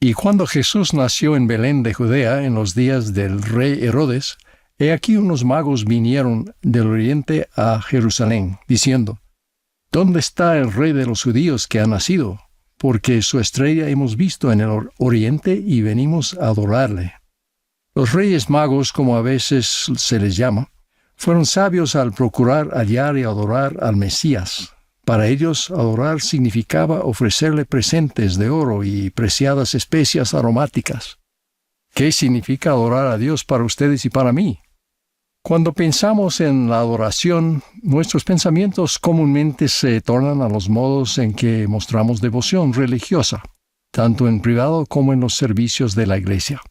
Y cuando Jesús nació en Belén de Judea en los días del rey Herodes, he aquí unos magos vinieron del oriente a Jerusalén, diciendo: ¿Dónde está el rey de los judíos que ha nacido? Porque su estrella hemos visto en el oriente y venimos a adorarle. Los reyes magos, como a veces se les llama, fueron sabios al procurar hallar y adorar al Mesías. Para ellos, adorar significaba ofrecerle presentes de oro y preciadas especias aromáticas. ¿Qué significa adorar a Dios para ustedes y para mí? Cuando pensamos en la adoración, nuestros pensamientos comúnmente se tornan a los modos en que mostramos devoción religiosa, tanto en privado como en los servicios de la Iglesia.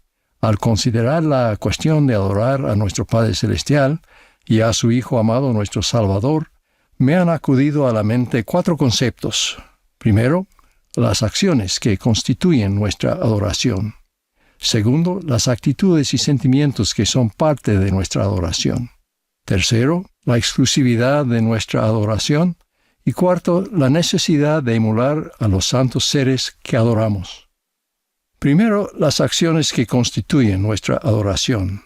Al considerar la cuestión de adorar a nuestro Padre Celestial y a su Hijo amado nuestro Salvador, me han acudido a la mente 4 conceptos. Primero, las acciones que constituyen nuestra adoración. Segundo, las actitudes y sentimientos que son parte de nuestra adoración. Tercero, la exclusividad de nuestra adoración. Y cuarto, la necesidad de emular a los santos seres que adoramos. Primero, las acciones que constituyen nuestra adoración.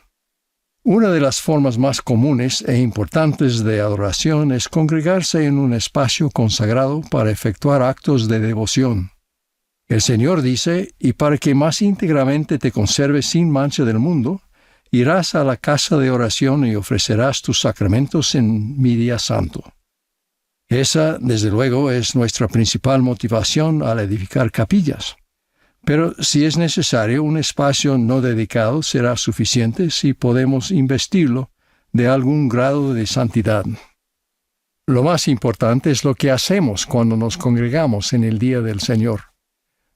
Una de las formas más comunes e importantes de adoración es congregarse en un espacio consagrado para efectuar actos de devoción. El Señor dice: y para que más íntegramente te conserves sin mancha del mundo, irás a la casa de oración y ofrecerás tus sacramentos en mi día santo. Esa, desde luego, es nuestra principal motivación al edificar capillas. Pero si es necesario, un espacio no dedicado será suficiente si podemos investirlo de algún grado de santidad. Lo más importante es lo que hacemos cuando nos congregamos en el día del Señor.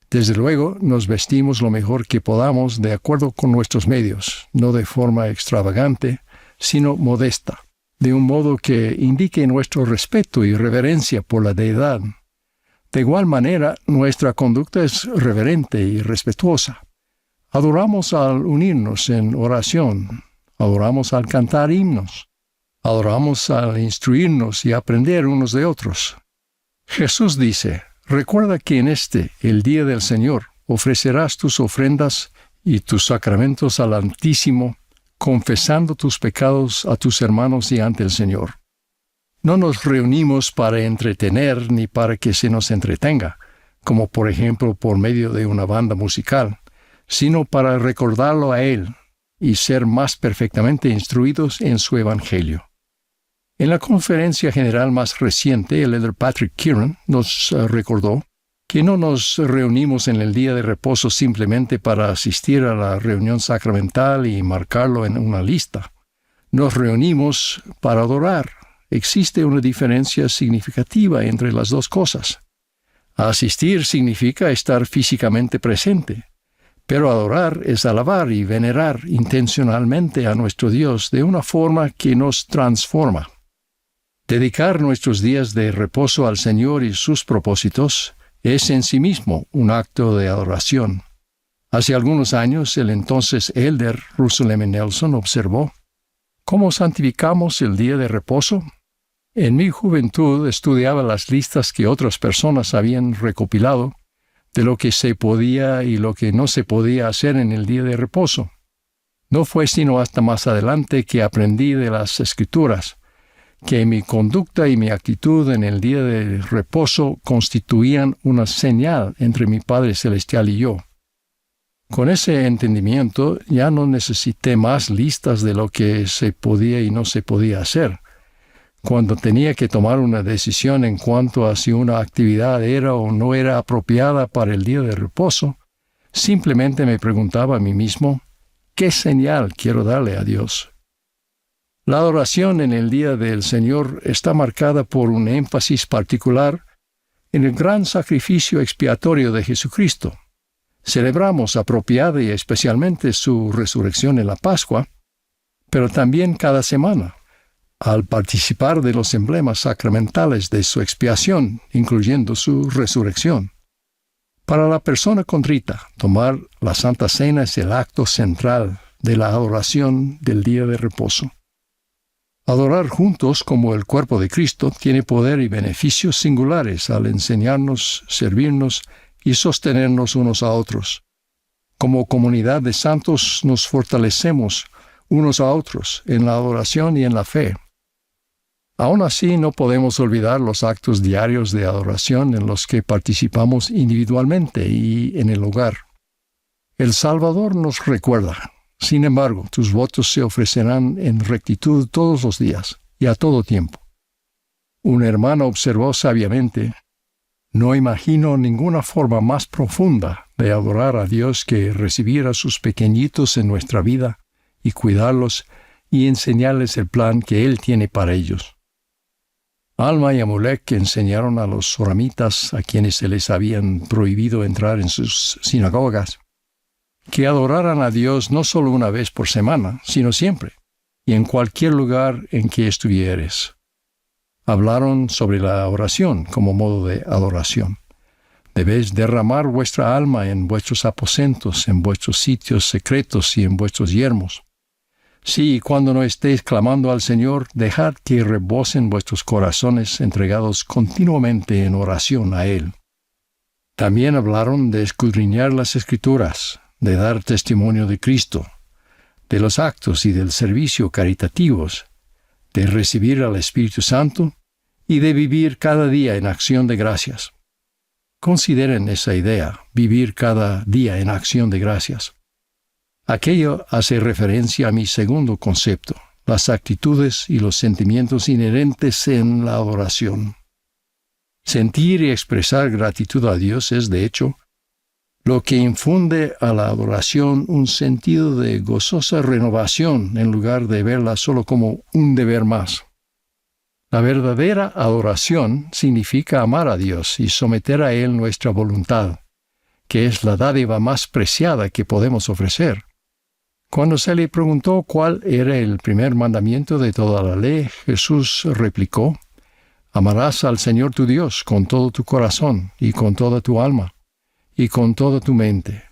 Desde luego, nos vestimos lo mejor que podamos de acuerdo con nuestros medios, no de forma extravagante, sino modesta, de un modo que indique nuestro respeto y reverencia por la deidad. De igual manera, nuestra conducta es reverente y respetuosa. Adoramos al unirnos en oración, adoramos al cantar himnos, adoramos al instruirnos y aprender unos de otros. Jesús dice: recuerda que en el día del Señor, ofrecerás tus ofrendas y tus sacramentos al Altísimo, confesando tus pecados a tus hermanos y ante el Señor. No nos reunimos para entretener ni para que se nos entretenga, como por ejemplo por medio de una banda musical, sino para recordarlo a Él y ser más perfectamente instruidos en su Evangelio. En la conferencia general más reciente, el elder Patrick Kieran nos recordó que no nos reunimos en el día de reposo simplemente para asistir a la reunión sacramental y marcarlo en una lista. Nos reunimos para adorar. Existe una diferencia significativa entre las dos cosas. Asistir significa estar físicamente presente, pero adorar es alabar y venerar intencionalmente a nuestro Dios de una forma que nos transforma. Dedicar nuestros días de reposo al Señor y sus propósitos es en sí mismo un acto de adoración. Hace algunos años, el entonces elder Russell M. Nelson observó: ¿cómo santificamos el día de reposo? En mi juventud estudiaba las listas que otras personas habían recopilado de lo que se podía y lo que no se podía hacer en el día de reposo. No fue sino hasta más adelante que aprendí de las Escrituras que mi conducta y mi actitud en el día de reposo constituían una señal entre mi Padre Celestial y yo. Con ese entendimiento ya no necesité más listas de lo que se podía y no se podía hacer. Cuando tenía que tomar una decisión en cuanto a si una actividad era o no era apropiada para el día de reposo, simplemente me preguntaba a mí mismo: ¿qué señal quiero darle a Dios? La adoración en el día del Señor está marcada por un énfasis particular en el gran sacrificio expiatorio de Jesucristo. Celebramos apropiada y especialmente su resurrección en la Pascua, pero también cada semana, al participar de los emblemas sacramentales de su expiación, incluyendo su resurrección. Para la persona contrita, tomar la Santa Cena es el acto central de la adoración del día de reposo. Adorar juntos como el cuerpo de Cristo tiene poder y beneficios singulares al enseñarnos, servirnos y sostenernos unos a otros. Como comunidad de santos nos fortalecemos unos a otros en la adoración y en la fe. Aún así, no podemos olvidar los actos diarios de adoración en los que participamos individualmente y en el hogar. El Salvador nos recuerda: sin embargo, tus votos se ofrecerán en rectitud todos los días y a todo tiempo. Un hermano observó sabiamente: no imagino ninguna forma más profunda de adorar a Dios que recibir a sus pequeñitos en nuestra vida y cuidarlos y enseñarles el plan que Él tiene para ellos. Alma y Amulek enseñaron a los soramitas, a quienes se les habían prohibido entrar en sus sinagogas, que adoraran a Dios no solo una vez por semana, sino siempre, y en cualquier lugar en que estuvieres. Hablaron sobre la oración como modo de adoración. Debéis derramar vuestra alma en vuestros aposentos, en vuestros sitios secretos y en vuestros yermos. Sí, cuando no estéis clamando al Señor, dejad que rebosen vuestros corazones entregados continuamente en oración a Él. También hablaron de escudriñar las Escrituras, de dar testimonio de Cristo, de los actos y del servicio caritativos, de recibir al Espíritu Santo y de vivir cada día en acción de gracias. Consideren esa idea, vivir cada día en acción de gracias. Aquello hace referencia a mi segundo concepto, las actitudes y los sentimientos inherentes en la adoración. Sentir y expresar gratitud a Dios es, de hecho, lo que infunde a la adoración un sentido de gozosa renovación en lugar de verla solo como un deber más. La verdadera adoración significa amar a Dios y someter a Él nuestra voluntad, que es la dádiva más preciada que podemos ofrecer. Cuando se le preguntó cuál era el primer mandamiento de toda la ley, Jesús replicó: amarás al Señor tu Dios con todo tu corazón y con toda tu alma y con toda tu mente.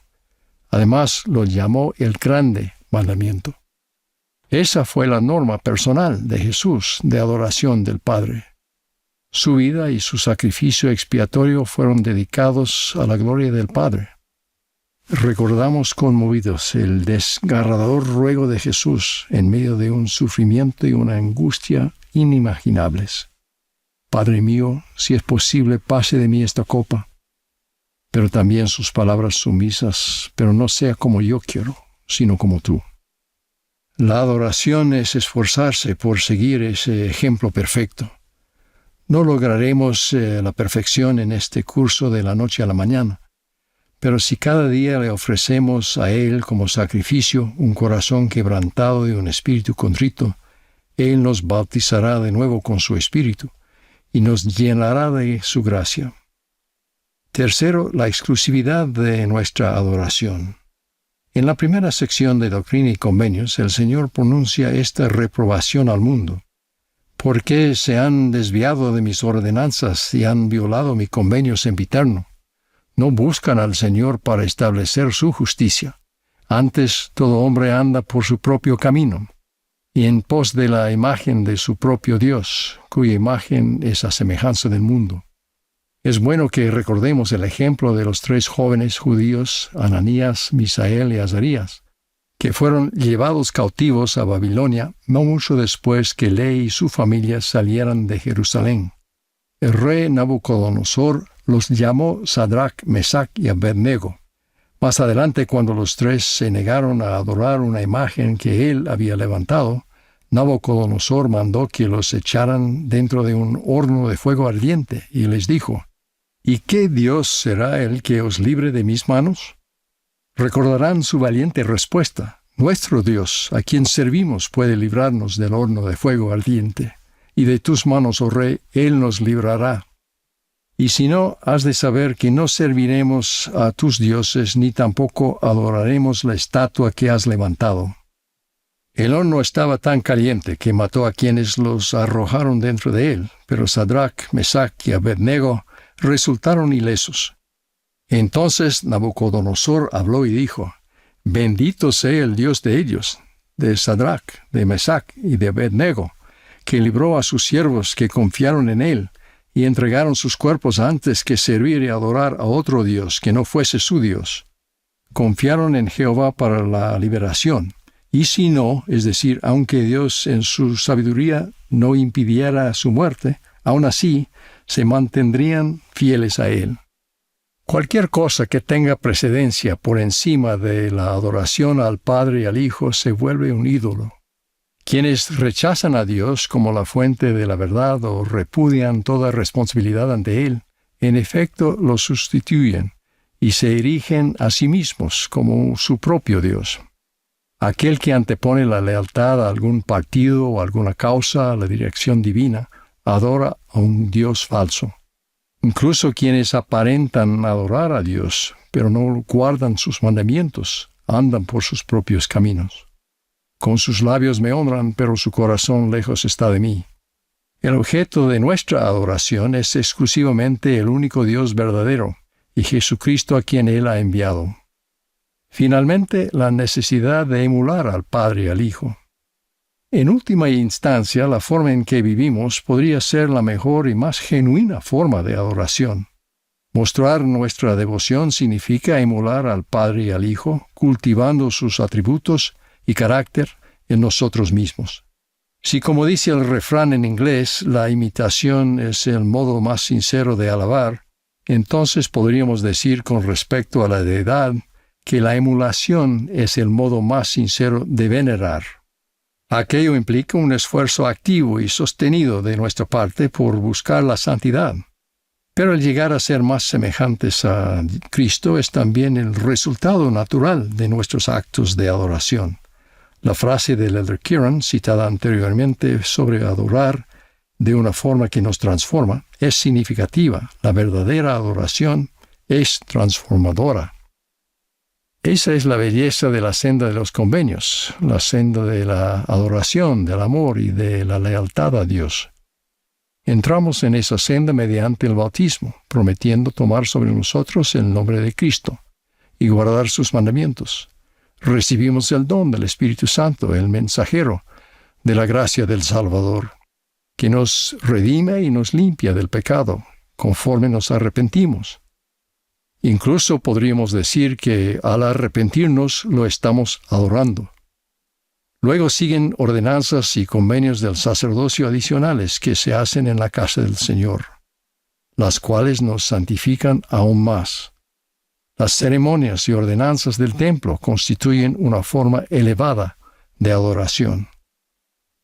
Además, lo llamó el grande mandamiento. Esa fue la norma personal de Jesús de adoración del Padre. Su vida y su sacrificio expiatorio fueron dedicados a la gloria del Padre. Recordamos conmovidos el desgarrador ruego de Jesús en medio de un sufrimiento y una angustia inimaginables. Padre mío, si es posible, pase de mí esta copa. Pero también sus palabras sumisas: pero no sea como yo quiero, sino como tú. La adoración es esforzarse por seguir ese ejemplo perfecto. No lograremos la perfección en este curso de la noche a la mañana. Pero si cada día le ofrecemos a Él como sacrificio un corazón quebrantado y un espíritu contrito, Él nos bautizará de nuevo con su espíritu y nos llenará de su gracia. Tercero, la exclusividad de nuestra adoración. En la primera sección de Doctrina y Convenios, el Señor pronuncia esta reprobación al mundo: ¿por qué se han desviado de mis ordenanzas y han violado mi convenio sempiterno? No buscan al Señor para establecer su justicia. Antes, todo hombre anda por su propio camino, y en pos de la imagen de su propio Dios, cuya imagen es a semejanza del mundo. Es bueno que recordemos el ejemplo de los 3 jóvenes judíos, Ananías, Misael y Azarías, que fueron llevados cautivos a Babilonia no mucho después que Ley y su familia salieran de Jerusalén. El rey Nabucodonosor los llamó Sadrach, Mesach y Abednego. Más adelante, cuando los 3 se negaron a adorar una imagen que él había levantado, Nabucodonosor mandó que los echaran dentro de un horno de fuego ardiente y les dijo: ¿y qué Dios será el que os libre de mis manos? Recordarán su valiente respuesta: nuestro Dios, a quien servimos, puede librarnos del horno de fuego ardiente, y de tus manos, oh rey, Él nos librará. Y si no, has de saber que no serviremos a tus dioses, ni tampoco adoraremos la estatua que has levantado. El horno estaba tan caliente que mató a quienes los arrojaron dentro de él, pero Sadrach, Mesach y Abednego resultaron ilesos. Entonces Nabucodonosor habló y dijo: bendito sea el Dios de ellos, de Sadrach, de Mesach y de Abednego, que libró a sus siervos que confiaron en él, y entregaron sus cuerpos antes que servir y adorar a otro Dios que no fuese su Dios. confiaron en Jehová para la liberación. Y si no, es decir, aunque Dios en su sabiduría no impidiera su muerte, aún así se mantendrían fieles a Él. Cualquier cosa que tenga precedencia por encima de la adoración al Padre y al Hijo se vuelve un ídolo. Quienes rechazan a Dios como la fuente de la verdad o repudian toda responsabilidad ante Él, en efecto lo sustituyen y se erigen a sí mismos como su propio Dios. Aquel que antepone la lealtad a algún partido o alguna causa a la dirección divina, adora a un Dios falso. Incluso quienes aparentan adorar a Dios, pero no guardan sus mandamientos, andan por sus propios caminos. Con sus labios me honran, pero su corazón lejos está de mí. El objeto de nuestra adoración es exclusivamente el único Dios verdadero, y Jesucristo a quien Él ha enviado. Finalmente, la necesidad de emular al Padre y al Hijo. En última instancia, la forma en que vivimos podría ser la mejor y más genuina forma de adoración. Mostrar nuestra devoción significa emular al Padre y al Hijo, cultivando sus atributos y carácter en nosotros mismos. Si, como dice el refrán en inglés, la imitación es el modo más sincero de alabar, entonces podríamos decir con respecto a la deidad que la emulación es el modo más sincero de venerar. Aquello implica un esfuerzo activo y sostenido de nuestra parte por buscar la santidad. Pero el llegar a ser más semejantes a Cristo es también el resultado natural de nuestros actos de adoración. La frase del Elder Keeran, citada anteriormente sobre adorar de una forma que nos transforma, es significativa. La verdadera adoración es transformadora. Esa es la belleza de la senda de los convenios, la senda de la adoración, del amor y de la lealtad a Dios. Entramos en esa senda mediante el bautismo, prometiendo tomar sobre nosotros el nombre de Cristo y guardar sus mandamientos. Recibimos el don del Espíritu Santo, el mensajero de la gracia del Salvador, que nos redime y nos limpia del pecado, conforme nos arrepentimos. Incluso podríamos decir que al arrepentirnos lo estamos adorando. Luego siguen ordenanzas y convenios del sacerdocio adicionales que se hacen en la casa del Señor, las cuales nos santifican aún más. Las ceremonias y ordenanzas del templo constituyen una forma elevada de adoración.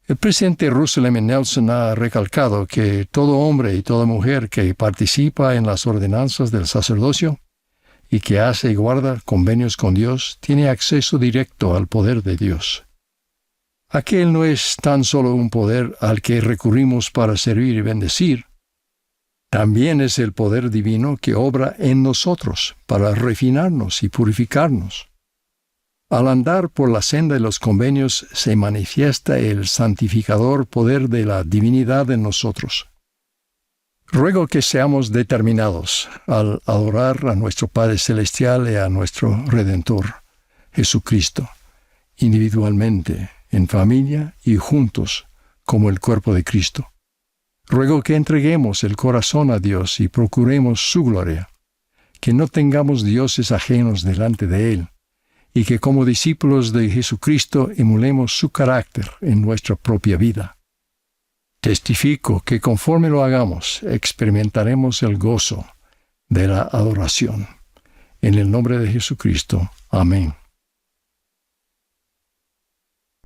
El presidente Russell M. Nelson ha recalcado que todo hombre y toda mujer que participa en las ordenanzas del sacerdocio y que hace y guarda convenios con Dios, tiene acceso directo al poder de Dios. Aquel no es tan solo un poder al que recurrimos para servir y bendecir, también es el poder divino que obra en nosotros para refinarnos y purificarnos. Al andar por la senda de los convenios se manifiesta el santificador poder de la divinidad en nosotros. Ruego que seamos determinados al adorar a nuestro Padre Celestial y a nuestro Redentor, Jesucristo, individualmente, en familia y juntos, como el cuerpo de Cristo. Ruego que entreguemos el corazón a Dios y procuremos su gloria, que no tengamos dioses ajenos delante de Él, y que como discípulos de Jesucristo emulemos su carácter en nuestra propia vida. Testifico que conforme lo hagamos, experimentaremos el gozo de la adoración. En el nombre de Jesucristo. Amén.